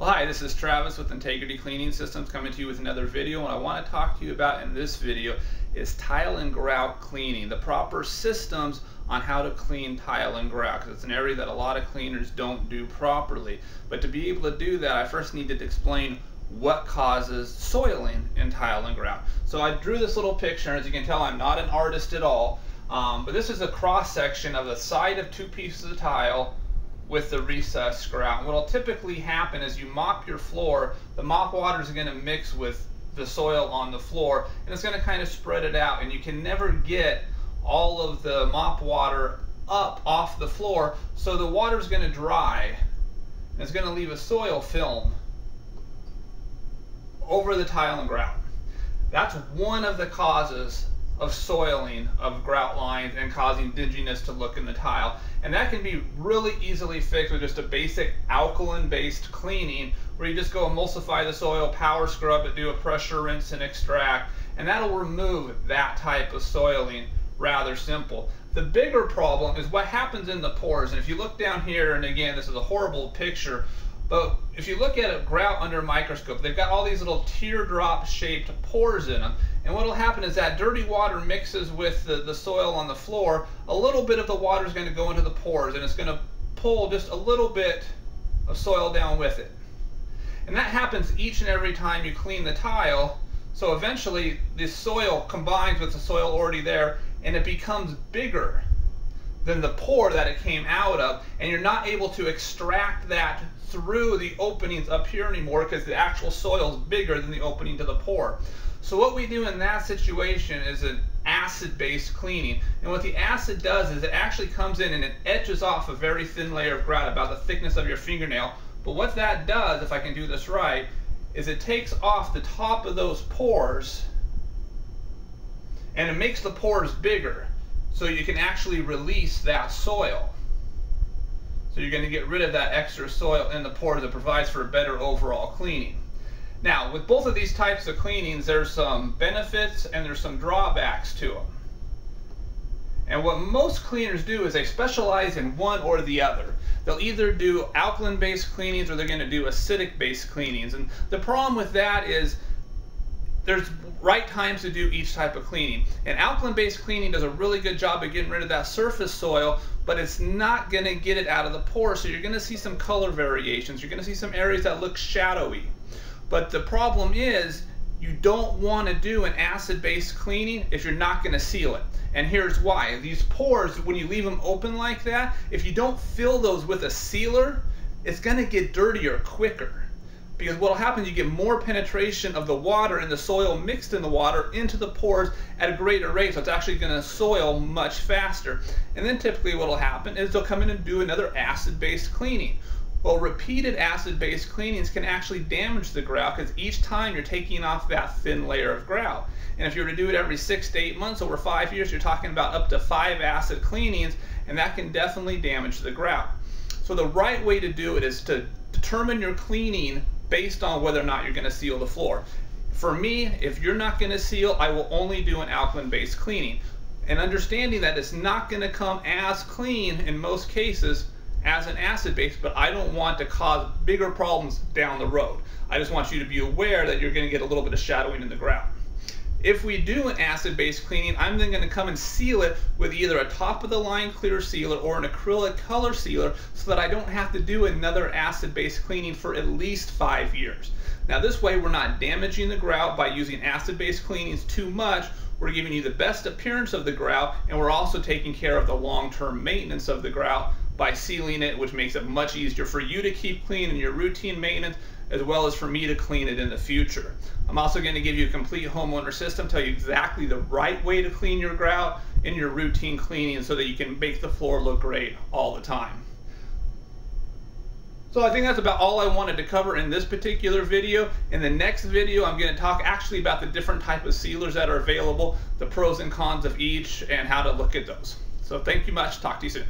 Well, hi, this is Travis with Integrity Cleaning Systems coming to you with another video. What I want to talk to you about in this video is tile and grout cleaning, the proper systems on how to clean tile and grout, because it's an area that a lot of cleaners don't do properly. But to be able to do that, I first needed to explain what causes soiling in tile and grout. So I drew this little picture. As you can tell, I'm not an artist at all, but this is a cross section of the side of two pieces of tile with the recessed grout. What will typically happen is you mop your floor, the mop water is going to mix with the soil on the floor, and it's going to kind of spread it out, and you can never get all of the mop water up off the floor, so the water is going to dry, and it's going to leave a soil film over the tile and grout. That's one of the causes of soiling of grout lines and causing dinginess to look in the tile. And that can be really easily fixed with just a basic alkaline based cleaning, where you just go emulsify the soil, power scrub it, do a pressure rinse and extract, and that'll remove that type of soiling. Rather simple. The bigger problem is what happens in the pores. And if you look down here, and again, this is a horrible picture, but if you look at a grout under a microscope, they've got all these little teardrop shaped pores in them. And what will happen is that dirty water mixes with the soil on the floor. A little bit of the water is going to go into the pores, and it's going to pull just a little bit of soil down with it. And that happens each and every time you clean the tile. So eventually this soil combines with the soil already there, and it becomes bigger than the pore that it came out of, and you're not able to extract that through the openings up here anymore, because the actual soil is bigger than the opening to the pore. So what we do in that situation is an acid-based cleaning, and what the acid does is it actually comes in and it etches off a very thin layer of grout, about the thickness of your fingernail. But what that does, if I can do this right, is it takes off the top of those pores and it makes the pores bigger, so you can actually release that soil. So you're going to get rid of that extra soil in the pores. That provides for a better overall cleaning. Now, with both of these types of cleanings, there's some benefits and there's some drawbacks to them. And what most cleaners do is they specialize in one or the other. They'll either do alkaline-based cleanings or they're going to do acidic-based cleanings. And the problem with that is there's right times to do each type of cleaning. And alkaline-based cleaning does a really good job of getting rid of that surface soil, but it's not going to get it out of the pores. So you're going to see some color variations. You're going to see some areas that look shadowy. But the problem is, you don't want to do an acid-based cleaning if you're not going to seal it. And here's why. These pores, when you leave them open like that, if you don't fill those with a sealer, it's going to get dirtier quicker. Because what will happen is you get more penetration of the water and the soil mixed in the water into the pores at a greater rate, so it's actually going to soil much faster. And then typically what will happen is they'll come in and do another acid-based cleaning. Well, repeated acid-based cleanings can actually damage the grout, because each time you're taking off that thin layer of grout. And if you were to do it every 6 to 8 months over 5 years, you're talking about up to 5 acid cleanings, and that can definitely damage the grout. So the right way to do it is to determine your cleaning based on whether or not you're going to seal the floor. For me, if you're not going to seal, I will only do an alkaline-based cleaning. And understanding that it's not going to come as clean in most cases as an acid-based, but I don't want to cause bigger problems down the road. I just want you to be aware that you're going to get a little bit of shadowing in the grout. If we do an acid-based cleaning, I'm then going to come and seal it with either a top-of-the-line clear sealer or an acrylic color sealer, so that I don't have to do another acid-based cleaning for at least 5 years. Now this way we're not damaging the grout by using acid-based cleanings too much. We're giving you the best appearance of the grout, and we're also taking care of the long-term maintenance of the grout by sealing it, which makes it much easier for you to keep clean in your routine maintenance, as well as for me to clean it in the future. I'm also going to give you a complete homeowner system, tell you exactly the right way to clean your grout in your routine cleaning, so that you can make the floor look great all the time. So I think that's about all I wanted to cover in this particular video. In the next video, I'm going to talk actually about the different type of sealers that are available, the pros and cons of each, and how to look at those. So thank you much. Talk to you soon.